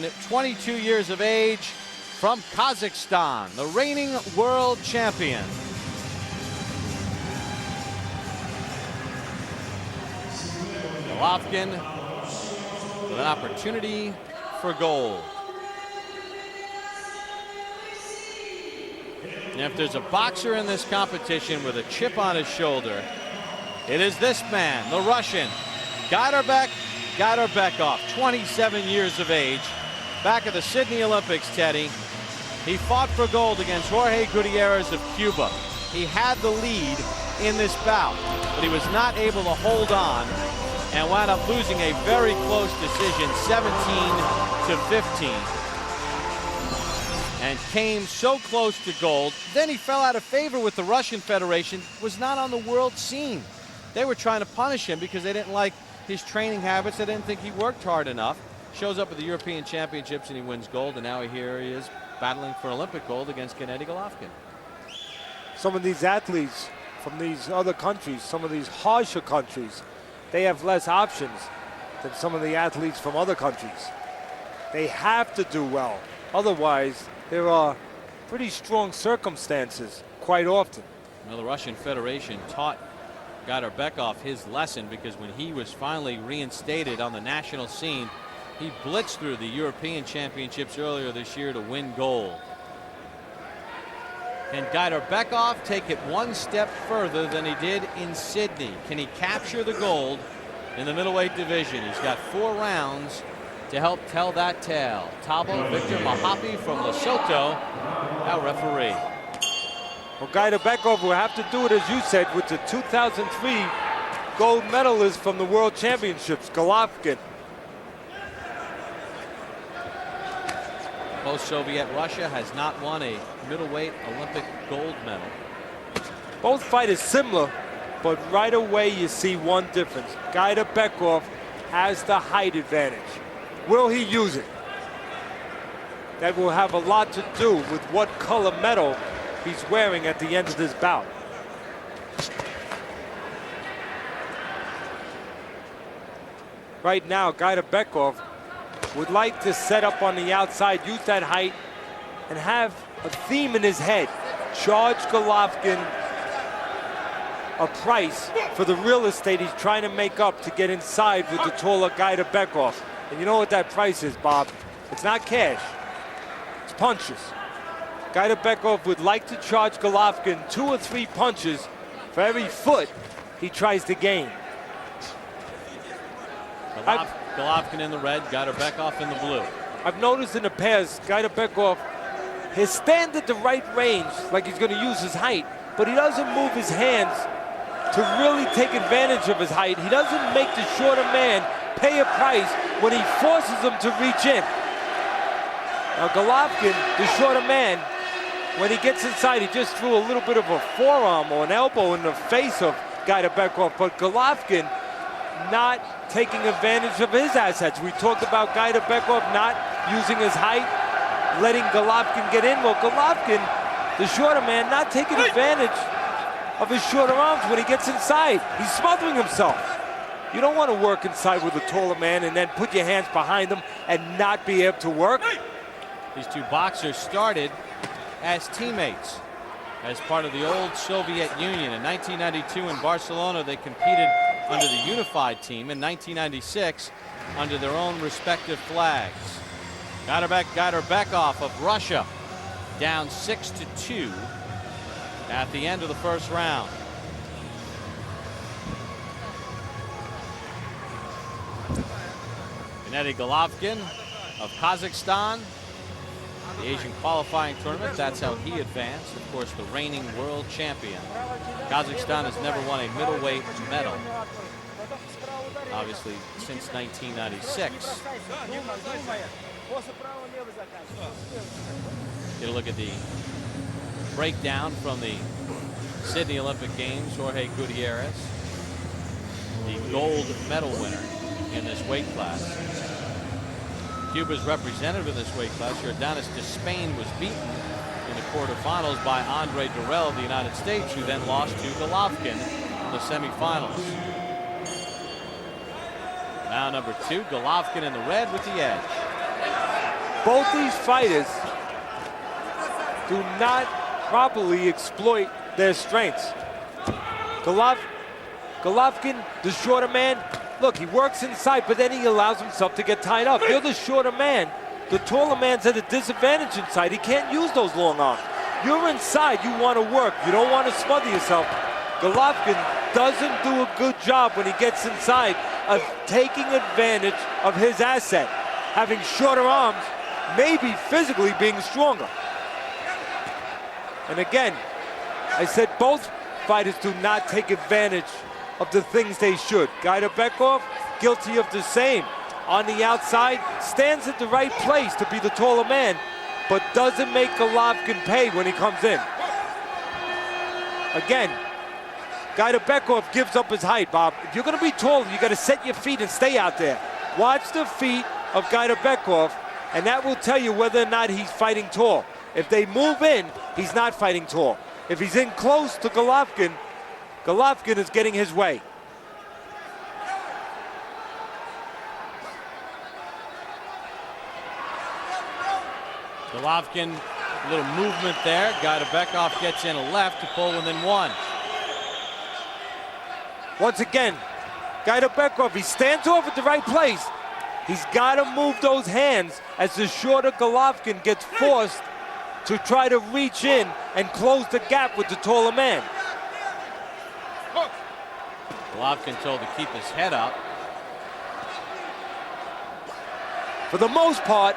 At 22 years of age, from Kazakhstan, the reigning world champion. Golovkin with an opportunity for gold. And if there's a boxer in this competition with a chip on his shoulder, it is this man, the Russian, Gaidarbekov, 27 years of age. Back at the Sydney Olympics, Teddy, he fought for gold against Jorge Gutierrez of Cuba. He had the lead in this bout, but he was not able to hold on and wound up losing a very close decision, 17-15. And came so close to gold. Then he fell out of favor with the Russian Federation, was not on the world scene. They were trying to punish him because they didn't like his training habits. They didn't think he worked hard enough. Shows up at the European Championships and he wins gold, and now here he is battling for Olympic gold against Gennady Golovkin. Some of these athletes from these other countries, some of these harsher countries, they have less options than some of the athletes from other countries. They have to do well. Otherwise, there are pretty strong circumstances quite often. Well, the Russian Federation taught Gaidarbekov his lesson, because when he was finally reinstated on the national scene, he blitzed through the European Championships earlier this year to win gold. Can Gaidarbekov take it one step further than he did in Sydney? Can he capture the gold in the middleweight division? He's got 4 rounds to help tell that tale. Tabo Victor Mahapi from Lesotho, our referee. Well, Gaidarbekov will have to do it, as you said, with the 2003 gold medalist from the World Championships, Golovkin. Post-Soviet Russia has not won a middleweight Olympic gold medal. Both fighters similar, but right away you see one difference. Gaidarbekov has the height advantage. Will he use it? That will have a lot to do with what color medal he's wearing at the end of this bout. Right now, Gaidarbekov would like to set up on the outside, use that height, and have a theme in his head. Charge Golovkin a price for the real estate he's trying to make up to get inside with the taller Gaidarbekov. And you know what that price is, Bob? It's not cash, it's punches. Gaidarbekov would like to charge Golovkin 2 or 3 punches for every foot he tries to gain. Golovkin in the red, Gaidarbekov in the blue. I've noticed in the past, Gaidarbekov, his stand at the right range, like he's going to use his height, but he doesn't move his hands to really take advantage of his height. He doesn't make the shorter man pay a price when he forces him to reach in. Now Golovkin, the shorter man, when he gets inside, he just threw a little bit of a forearm or an elbow in the face of Gaidarbekov, but Golovkin not taking advantage of his assets. We talked about Gaidarbekov not using his height, letting Golovkin get in. Well, Golovkin, the shorter man, not taking advantage of his shorter arms when he gets inside. He's smothering himself. You don't want to work inside with a taller man and then put your hands behind him and not be able to work. These two boxers started as teammates as part of the old Soviet Union. In 1992 in Barcelona, they competed under the unified team. In 1996, under their own respective flags. Gaidarbekov of Russia down 6-2 at the end of the first round. Gennady Golovkin of Kazakhstan, the Asian qualifying tournament, that's how he advanced. Of course, the reigning world champion. Kazakhstan has never won a middleweight medal, obviously, since 1996. Get a look at the breakdown from the Sydney Olympic Games. Jorge Gutierrez, the gold medal winner in this weight class. Cuba's representative in this weight class, Jordanis de Spain, was beaten in the quarterfinals by Andre Durrell of the United States, who then lost to Golovkin in the semifinals. Now number 2, Golovkin in the red with the edge. both these fighters do not properly exploit their strengths. Golovkin, the shorter man, look, he works inside, but then he allows himself to get tied up. You're the shorter man. The taller man's at a disadvantage inside. He can't use those long arms. You're inside, you want to work. You don't want to smother yourself. Golovkin doesn't do a good job when he gets inside of taking advantage of his asset. Having shorter arms, maybe physically being stronger. And again, I said both fighters do not take advantage of the things they should. Gaidarbekov, guilty of the same. On the outside, stands at the right place to be the taller man, but doesn't make Golovkin pay when he comes in. Again, Gaidarbekov gives up his height, Bob. If you're going to be tall, you got to set your feet and stay out there. Watch the feet of Gaidarbekov, and that will tell you whether or not he's fighting tall. If they move in, he's not fighting tall. If he's in close to Golovkin, Golovkin is getting his way. Golovkin, a little movement there. Gaidarbekov gets in a left to pull within one. Once again, Gaidarbekov, he stands off at the right place. He's got to move those hands as the shorter Golovkin gets forced to try to reach in and close the gap with the taller man. Golovkin told to keep his head up. For the most part,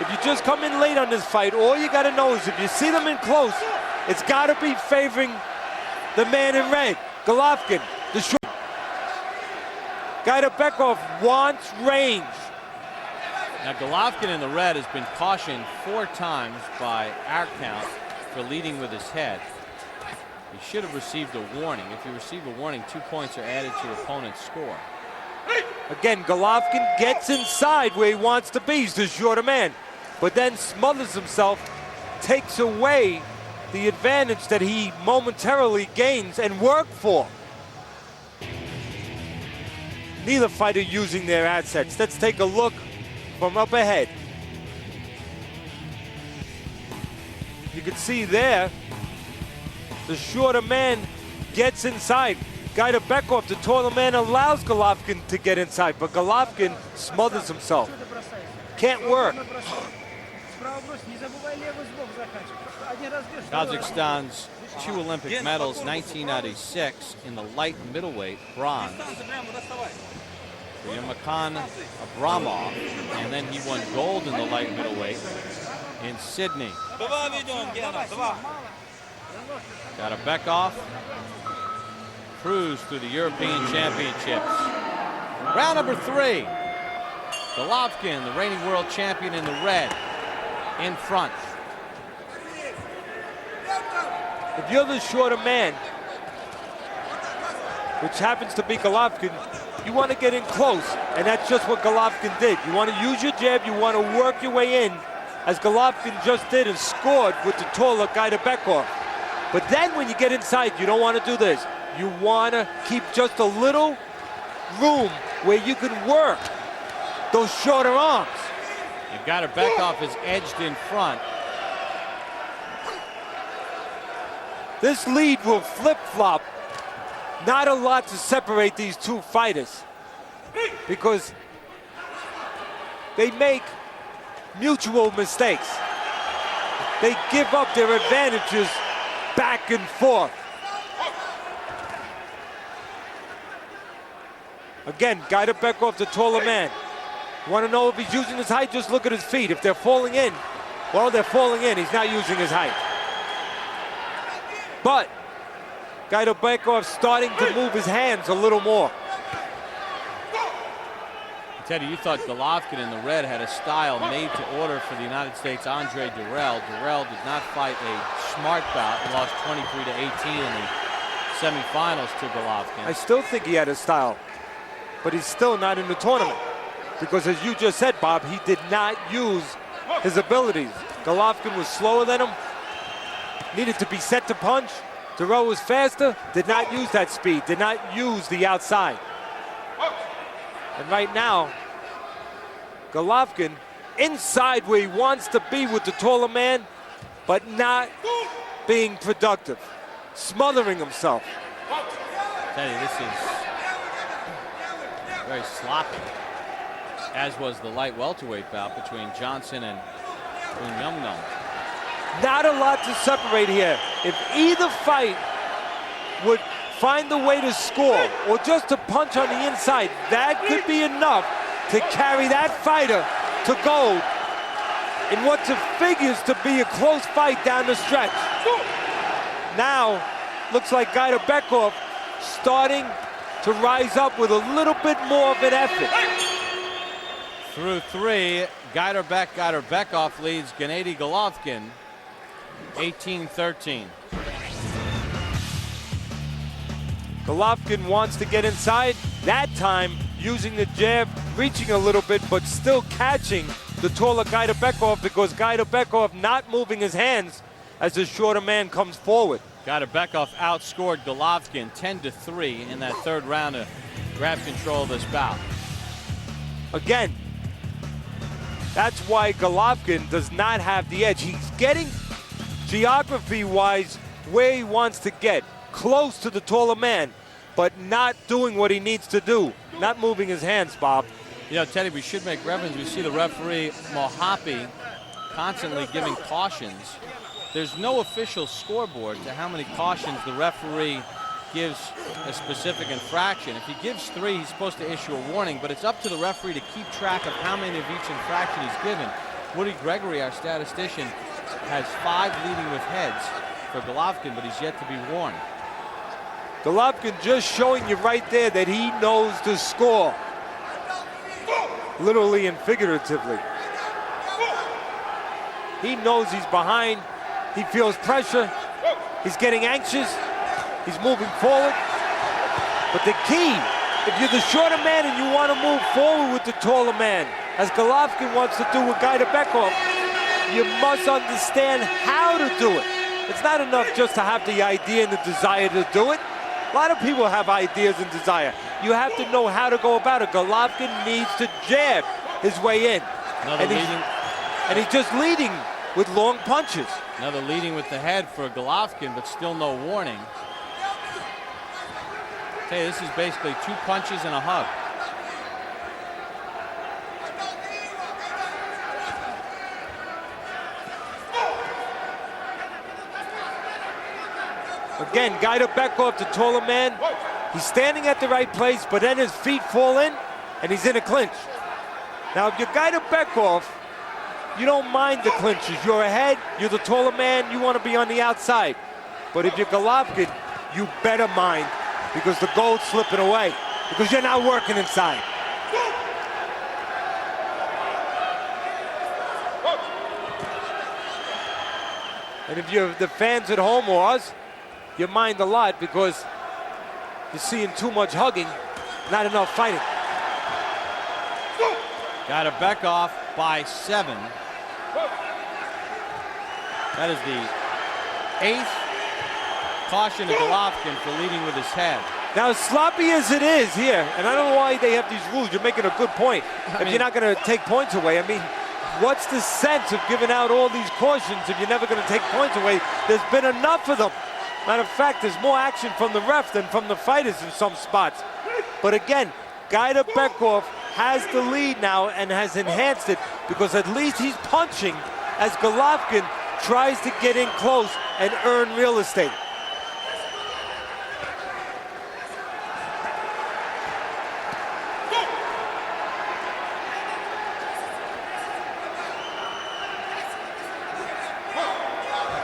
if you just come in late on this fight, all you got to know is if you see them in close, it's got to be favoring the man in red, Golovkin. The short. Gaidarbekov wants range. Now Golovkin in the red has been cautioned 4 times by our count for leading with his head. He should have received a warning. If you receive a warning, 2 points are added to your opponent's score. Again, Golovkin gets inside where he wants to be. He's the shorter man, but then smothers himself, takes away the advantage that he momentarily gains and worked for. Neither fighter using their assets. Let's take a look from up ahead. You can see there, the shorter man gets inside. Gaidarbekov, the taller man, allows Golovkin to get inside, but Golovkin smothers himself. Can't work. Kazakhstan's 2 Olympic medals, 1996 in the light middleweight, bronze. Yamakan Abramov, and then he won gold in the light middleweight in Sydney. Gaidarbekov cruised through the European Championships. Round number 3. Golovkin, the reigning world champion in the red, in front. If you're the shorter man, which happens to be Golovkin, you want to get in close, and that's just what Golovkin did. You want to use your jab, you want to work your way in, as Golovkin just did and scored with the taller Gaidarbekov. But then when you get inside, you don't want to do this. You want to keep just a little room where you can work those shorter arms. And Gaidarbekov is edged in front. This lead will flip-flop. Not a lot to separate these two fighters because they make mutual mistakes. They give up their advantages back and forth. Again, Gaidarbekov, the taller man. Want to know if he's using his height? Just look at his feet. If they're falling in, well, they're falling in. He's not using his height. But Gaidarbekov starting to move his hands a little more. Teddy, you thought Golovkin in the red had a style made to order for the United States' Andre Durrell. Durrell did not fight a smart bout and lost 23-18 in the semifinals to Golovkin. I still think he had a style, but he's still not in the tournament. Because as you just said, Bob, he did not use his abilities. Golovkin was slower than him, needed to be set to punch. Durrell was faster, did not use that speed, did not use the outside. And right now, Golovkin inside where he wants to be with the taller man, but not being productive, smothering himself. Teddy, this is very sloppy, as was the light welterweight bout between Johnson and Unyumnum. Not a lot to separate here. If either fight would find a way to score or just to punch on the inside, that could be enough to carry that fighter to gold in what figures to be a close fight down the stretch. Now, looks like Gaidarbekov starting to rise up with a little bit more of an effort. Through 3, Gaidarbekov leads Gennady Golovkin 18-13. Golovkin wants to get inside, that time using the jab, reaching a little bit, but still catching the taller Gaidarbekov because Gaidarbekov not moving his hands as the shorter man comes forward. Gaidarbekov outscored Golovkin 10-3 in that third round to grab control of this bout. Again, that's why Golovkin does not have the edge. He's getting geography-wise where he wants to get, close to the taller man, but not doing what he needs to do, not moving his hands, Bob. You know, Teddy, we should make reference. We see the referee, Mohapi, constantly giving cautions. There's no official scoreboard to how many cautions the referee gives a specific infraction. If he gives 3, he's supposed to issue a warning, but it's up to the referee to keep track of how many of each infraction he's given. Woody Gregory, our statistician, has 5 leading with heads for Golovkin, but he's yet to be warned. Golovkin just showing you right there that he knows the score, literally and figuratively. He knows he's behind. He feels pressure. He's getting anxious. He's moving forward. But the key, if you're the shorter man and you want to move forward with the taller man, as Golovkin wants to do with Gaidarbekov, you must understand how to do it. It's not enough just to have the idea and the desire to do it. A lot of people have ideas and desire. You have to know how to go about it. Golovkin needs to jab his way in. And he's just leading with long punches. Another leading with the head for Golovkin, but still no warning. Hey, this is basically 2 punches and a hug. Again, Gaidarbekov, the taller man, he's standing at the right place, but then his feet fall in, and he's in a clinch. Now, if you're Gaidarbekov, you don't mind the clinches. You're ahead, you're the taller man, you want to be on the outside. But if you're Golovkin, you better mind, because the gold's slipping away, because you're not working inside. And if you're the fans at home or us, you mind a lot because you're seeing too much hugging, not enough fighting. Gaidarbekov by 7. That is the 8th caution to Golovkin for leading with his head. Now, as sloppy as it is here, and I don't know why they have these rules, you're making a good point. If you're not going to take points away, I mean, what's the sense of giving out all these cautions if you're never going to take points away? There's been enough of them. Matter of fact, there's more action from the ref than from the fighters in some spots. But again, Gaidarbekov has the lead now and has enhanced it because at least he's punching as Golovkin tries to get in close and earn real estate.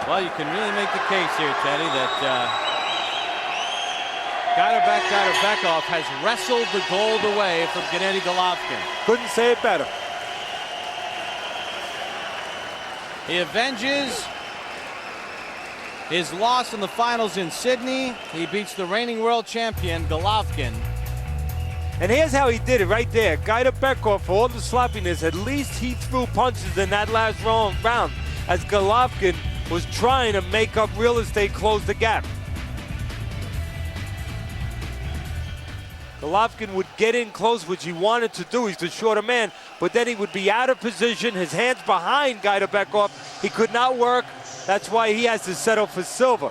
Well, you can really make the case here, Teddy, that Gaidarbekov has wrestled the gold away from Gennady Golovkin. Couldn't say it better. He avenges his loss in the finals in Sydney. He beats the reigning world champion, Golovkin. And here's how he did it right there. Gaidarbekov, for all the sloppiness, at least he threw punches in that last round as Golovkin was trying to make up real estate, close the gap. Golovkin would get in close, which he wanted to do. He's the shorter man, but then he would be out of position, his hands behind Gaidarbekov. He could not work. That's why he has to settle for silver.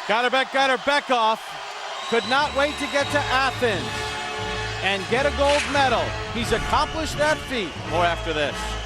Gaidarbekov could not wait to get to Athens and get a gold medal. He's accomplished that feat. More after this.